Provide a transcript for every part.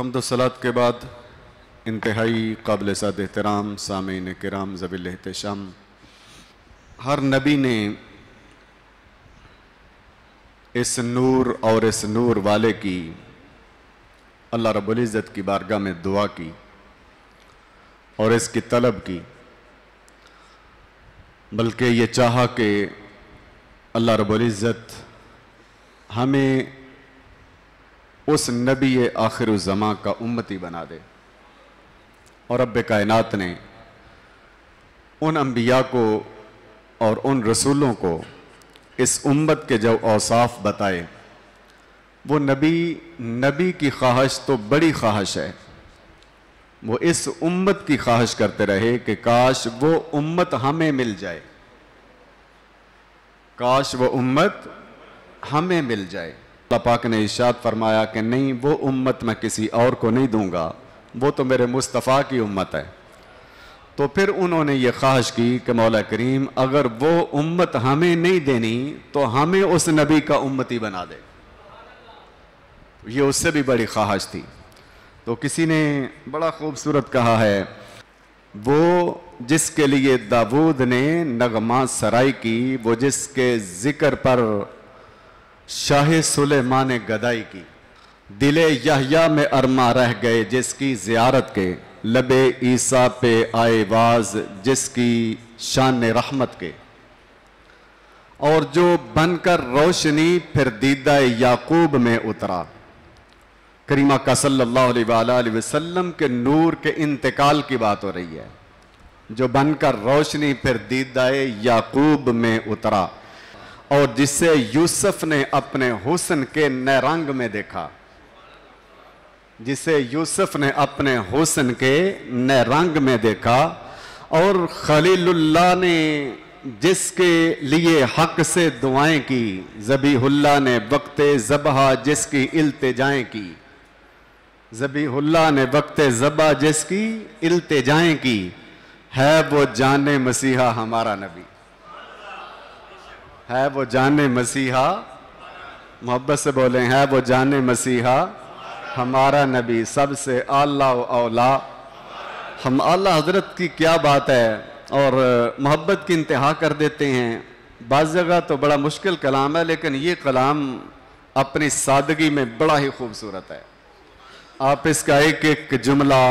حمد و صلات کے بعد انتہائی قابل صد احترام سامعین کرام ذوی الاحتشام، ہر نبی نے اس نور اور اس نور والے کی اللہ رب العزت کی بارگاہ میں دعا کی اور اس کی طلب کی، بلکہ یہ چاہا کہ اللہ رب العزت ہمیں اس نبی آخر الزمان کا امتی بنا دے۔ اور رب کائنات نے ان انبیاء کو اور ان رسولوں کو اس امت کے جو اوصاف بتائے، وہ نبی کی خواہش تو بڑی خواہش ہے، وہ اس امت کی خواہش کرتے رہے کہ کاش وہ امت ہمیں مل جائے، کاش وہ امت ہمیں مل جائے۔ اللہ پاک نے ارشاد فرمایا کہ نہیں، وہ امت میں کسی اور کو نہیں دوں گا، وہ تو میرے مصطفیٰ کی امت ہے۔ تو پھر انہوں نے یہ خواہش کی کہ مولا کریم اگر وہ امت ہمیں نہیں دینی تو ہمیں اس نبی کا امتی بنا دے۔ یہ اس سے بھی بڑی خواہش تھی۔ تو کسی نے بڑا خوبصورت کہا ہے، وہ جس کے لیے داؤد نے نغمہ سرائی کی، وہ جس کے ذکر پر شاہ سلیمان نے گدائی کی، دل یحییٰ میں ارماں رہ گئے جس کی زیارت کے، لب عیسیٰ پہ آئے واز جس کی شان رحمت کے، اور جو بن کر روشنی پھر دیدہ یعقوب میں اترا۔ کریم آقا صلی اللہ علیہ وآلہ وسلم کے نور کے انتقال کی بات ہو رہی ہے، جو بن کر روشنی پھر دیدہ یعقوب میں اترا، اور جسے یوسف نے اپنے حسن کے نئے رنگ میں دیکھا، جسے یوسف نے اپنے حسن کے نئے رنگ میں دیکھا، اور خلیل اللہ نے جس کے لیے حق سے دعائیں کی، ذبیح اللہ نے وقت ذبح جس کی التجائیں کی، ذبیح اللہ نے وقت ذبح جس کی التجائیں کی، ہے وہ جان مسیحا ہمارا نبی، ہے وہ جان مسیحا، محبت سے بولیں، ہے وہ جان مسیحا ہمارا نبی، سب سے اعلیٰ و اولا۔ ہم اعلیٰ حضرت کی کیا بات ہے، اور محبت کی انتہا کر دیتے ہیں۔ بعض جگہ تو بڑا مشکل کلام ہے، لیکن یہ کلام اپنی سادگی میں بڑا ہی خوبصورت ہے۔ آپ اس کا ایک ایک جملہ،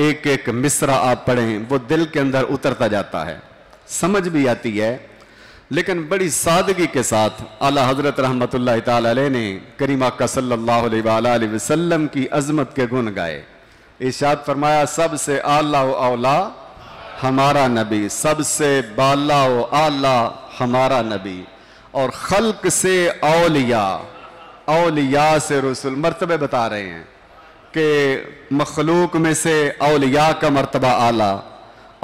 ایک ایک مصرع آپ پڑھیں، وہ دل کے اندر اترتا جاتا ہے، سمجھ بھی آتی ہے، لیکن بڑی سادگی کے ساتھ اعلیٰ حضرت رحمت اللہ تعالی علیہ نے کریم آقا صلی اللہ علیہ وآلہ وسلم کی عظمت کے گن گائے۔ ارشاد فرمایا، سب سے اعلیٰ و اولا ہمارا نبی، سب سے بالا و اعلیٰ ہمارا نبی، اور خلق سے اولیاء، اولیاء سے رسول، مرتبے بتا رہے ہیں کہ مخلوق میں سے اولیاء کا مرتبہ اعلیٰ،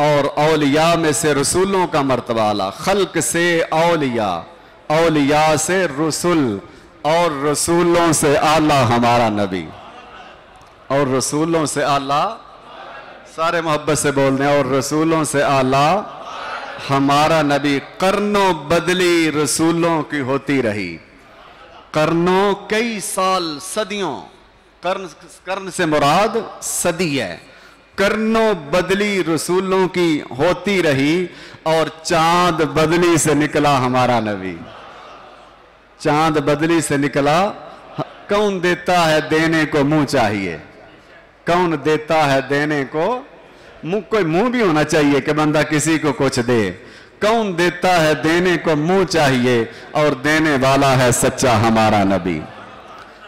اور اولیاء میں سے رسولوں کا مرتبہ اعلیٰ، خلق سے اولیاء، اولیاء سے رسول، اور رسولوں سے اعلیٰ ہمارا نبی، اور رسولوں سے اعلیٰ، سارے محبت سے بول دیں، اور رسولوں سے اعلیٰ ہمارا نبی۔ قرنوں بدلی رسولوں کی ہوتی رہی، قرنوں کئی سال، صدیوں، قرن سے مراد صدی ہے، قرنوں بدلی رسولوں کی ہوتی رہی، اور چاند بدلی سے نکلا ہمارا نبی، چاند بدلی سے نکلا۔ کون دیتا ہے دینے کو منہ چاہیے، کون دیتا ہے دینے کو منہ، کوئی منہ بھی ہونا چاہیے کہ بندہ کسی کو کچھ دے۔ کون دیتا ہے دینے کو منہ چاہیے، اور دینے والا ہے سچا ہمارا نبی۔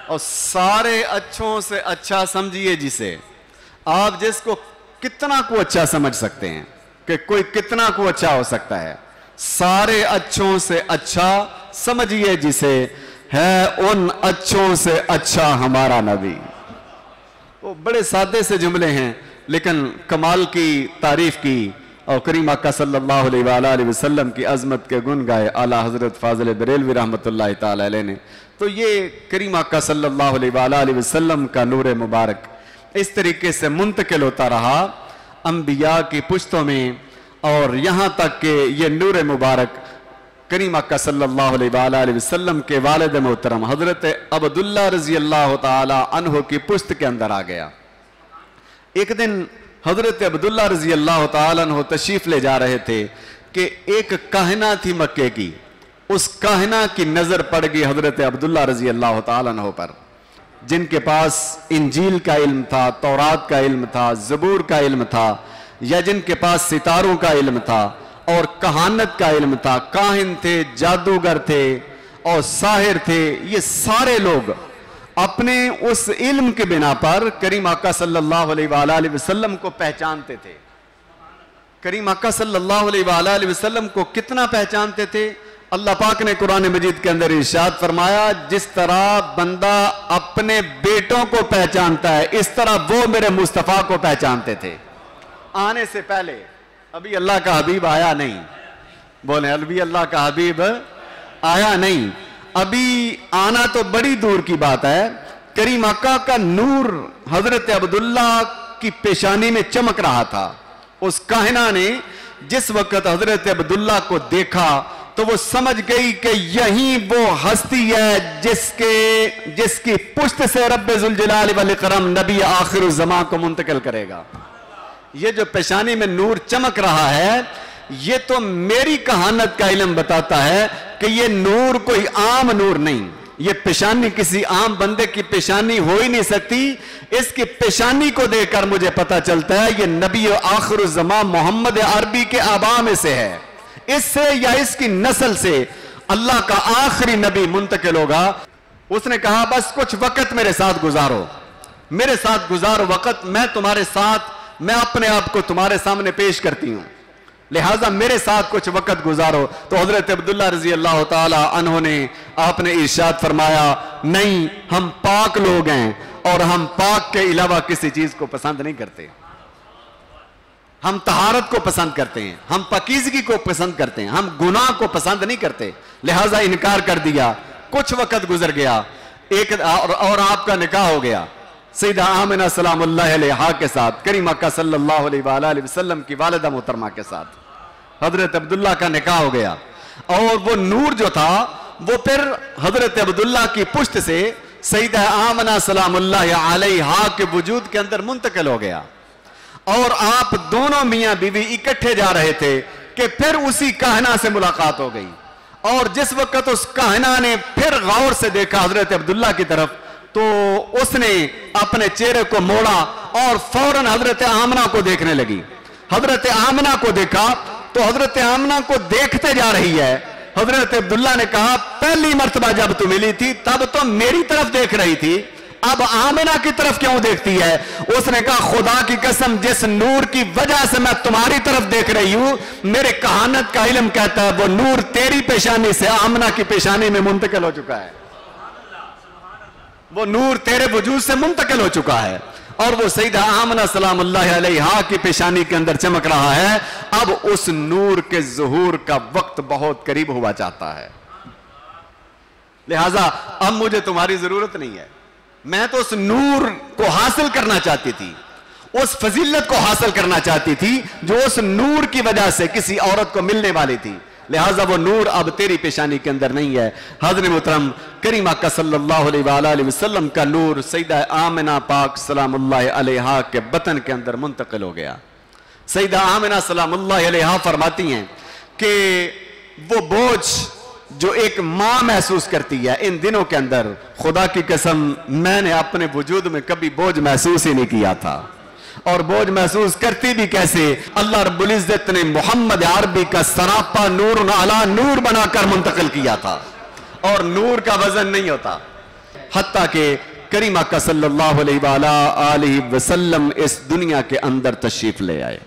اور سارے اچھوں سے اچھا سمجھیے جسے، آپ جس کو کتنا کو اچھا سمجھ سکتے ہیں کہ کوئی کتنا کو اچھا ہو سکتا ہے، سارے اچھوں سے اچھا سمجھیے جسے، ہے ان اچھوں سے اچھا ہمارا نبی۔ وہ بڑے سادے سے جملے ہیں، لیکن کمال کی تعریف کی، اور کریم آقا صلی اللہ علیہ وآلہ وسلم کی عظمت کے گن گائے اعلیٰ حضرت فاضل بریلوی رحمت اللہ تعالی علیہ نے۔ تو یہ کریم آقا صلی اللہ علیہ وآلہ وسلم کا نور مبارک اس طریقے سے منتقل ہوتا رہا انبیاء کی پشتوں میں، اور یہاں تک کہ یہ نور مبارک کریم آقا صلی اللہ علیہ وآلہ وسلم کے والد محترم حضرت عبداللہ رضی اللہ تعالی عنہ کی پشت کے اندر آ گیا۔ ایک دن حضرت عبداللہ رضی اللہ تعالیٰ عنہ تشریف لے جا رہے تھے کہ ایک کاہنہ تھی مکے کی، اس کاہنہ کی نظر پڑ گئی حضرت عبداللہ رضی اللہ تعالیٰ عنہ پر، جن کے پاس انجیل کا علم تھا، تورات کا علم تھا، زبور کا علم تھا، یا جن کے پاس ستاروں کا علم تھا اور کہانت کا علم تھا، کاہن تھے، جادوگر تھے اور ساحر تھے، یہ سارے لوگ اپنے اس علم کے بنا پر کریم آقا صلی اللہ علیہ وآلہ وسلم کو پہچانتے تھے۔ کریم آقا صلی اللہ علیہ وآلہ وسلم کو کتنا پہچانتے تھے؟ اللہ پاک نے قرآن مجید کے اندر ارشاد فرمایا، جس طرح بندہ اپنے بیٹوں کو پہچانتا ہے اس طرح وہ میرے مصطفیٰ کو پہچانتے تھے۔ آنے سے پہلے ابھی اللہ کا حبیب آیا نہیں، بولیں ابھی اللہ کا حبیب آیا نہیں، ابھی آنا تو بڑی دور کی بات ہے۔ کریم آقا کا نور حضرت عبداللہ کی پیشانی میں چمک رہا تھا۔ اس کاہنہ نے جس وقت حضرت عبداللہ کو دیکھا تو وہ سمجھ گئی کہ یہی وہ ہستی ہے جس کی پشت سے رب ذوالجلال والاکرام نبی آخر الزمان کو منتقل کرے گا۔ یہ جو پیشانی میں نور چمک رہا ہے یہ تو میری کہانت کا علم بتاتا ہے کہ یہ نور کوئی عام نور نہیں، یہ پیشانی کسی عام بندے کی پیشانی ہو ہی نہیں سکتی۔ اس کی پیشانی کو دیکھ کر مجھے پتا چلتا ہے یہ نبی آخر الزمان محمد عربی کے آباء میں سے ہے، اس سے یا اس کی نسل سے اللہ کا آخری نبی منتقل ہوگا۔ اس نے کہا بس کچھ وقت میرے ساتھ گزارو، میرے ساتھ گزارو وقت، میں تمہارے ساتھ، میں اپنے آپ کو تمہارے سامنے پیش کرتی ہوں، لہٰذا میرے ساتھ کچھ وقت گزارو۔ تو حضرت عبداللہ رضی اللہ تعالی عنہ نے آپ نے ارشاد فرمایا، نہیں، ہم پاک لوگ ہیں اور ہم پاک کے علاوہ کسی چیز کو پسند نہیں کرتے، ہم طہارت کو پسند کرتے ہیں، ہم پاکیزگی کو پسند کرتے ہیں، ہم گناہ کو پسند نہیں کرتے، لہٰذا انکار کر دیا۔ کچھ وقت گزر گیا اور آپ کا نکاح ہو گیا سیدہ آمنہ سلام اللہ علیہا کے ساتھ، کریم آقا صلی اللہ علیہ وآلہ وسلم کی والدہ محترمہ کے ساتھ حضرت عبداللہ کا نکاح ہو گیا، اور وہ نور جو تھا وہ پھر حضرت عبداللہ کی پشت سے سیدہ آمنہ سلام اللہ علیہا کے وجود کے اندر منتقل ہو گیا، اور آپ دونوں میاں بیوی اکٹھے جا رہے تھے کہ پھر اسی کاہنہ سے ملاقات ہو گئی، اور جس وقت اس کاہنہ نے پھر غور سے دیکھا حضرت عبداللہ کی طرف تو اس نے اپنے چہرے کو موڑا اور فوراً حضرت آمنہ کو دیکھنے لگی۔ حضرت آمنہ کو دیکھا تو حضرت آمنہ کو دیکھتے جا رہی ہے۔ حضرت عبداللہ نے کہا پہلی مرتبہ جب تو ملی تھی تب تو میری طرف دیکھ رہی تھی، اب آمنہ کی طرف کیوں دیکھتی ہے؟ اس نے کہا خدا کی قسم جس نور کی وجہ سے میں تمہاری طرف دیکھ رہی ہوں، میرے کہانت کا علم کہتا ہے وہ نور تیری پیشانی سے آمنہ کی پیشانی میں منتقل ہو چکا ہے، وہ نور تیرے وجود سے منتقل ہو چکا ہے، اور وہ سیدہ آمنہ سلام اللہ علیہا کی پیشانی کے اندر چمک رہا ہے۔ اب اس نور کے ظہور کا وقت بہت قریب ہوا چاہتا ہے، لہٰذا اب مجھے تمہاری ضرورت نہیں ہے، میں تو اس نور کو حاصل کرنا چاہتی تھی، اس فضیلت کو حاصل کرنا چاہتی تھی جو اس نور کی وجہ سے کسی عورت کو ملنے والی تھی، لہٰذا وہ نور اب تیری پیشانی کے اندر نہیں ہے۔ حضرت محترم کریم آقا صلی اللہ علیہ وآلہ وسلم کا نور سیدہ آمنہ پاک سلام اللہ علیہا کے بطن کے اندر منتقل ہو گیا۔ سیدہ آمنہ سلام اللہ علیہا فرماتی ہیں کہ وہ بوجھ جو ایک ماں محسوس کرتی ہے ان دنوں کے اندر، خدا کی قسم میں نے اپنے وجود میں کبھی بوجھ محسوس ہی نہیں کیا تھا، اور بوجھ محسوس کرتی بھی کیسے؟ اللہ رب العزت نے محمد عربی کا سراپا نور علی نور بنا کر منتقل کیا تھا، اور نور کا وزن نہیں ہوتا، حتیٰ کہ کریم آقا صلی اللہ علیہ وآلہ وسلم اس دنیا کے اندر تشریف لے آئے۔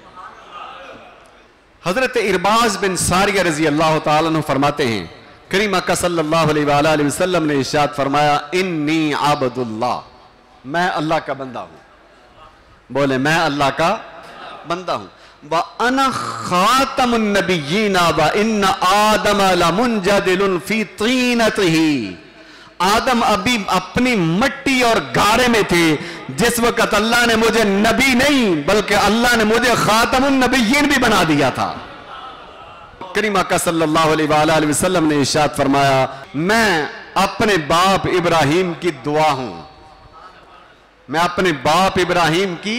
حضرت ارباز بن ساریہ رضی اللہ تعالیٰ عنہ فرماتے ہیں کریم آقا صلی اللہ علیہ وآلہ وسلم نے ارشاد فرمایا انی عبد اللہ، میں اللہ کا بندہ ہوں، بولے میں اللہ کا بندہ ہوں، وَأَنَا خَاتَمُ النَّبِيِّينَ وَإِنَّ آدَمَ لَمُنْجَدِلٌ فِي طِينَتِهِ، آدم ابھی اپنی مٹی اور گارے میں تھے جس وقت اللہ نے مجھے نبی نہیں بلکہ اللہ نے مجھے خاتم النبیین بھی بنا دیا تھا۔ کریم آقا صلی اللہ علیہ وآلہ وسلم نے ارشاد فرمایا میں اپنے باپ ابراہیم کی دعا ہوں، میں اپنے باپ ابراہیم کی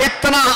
اتنا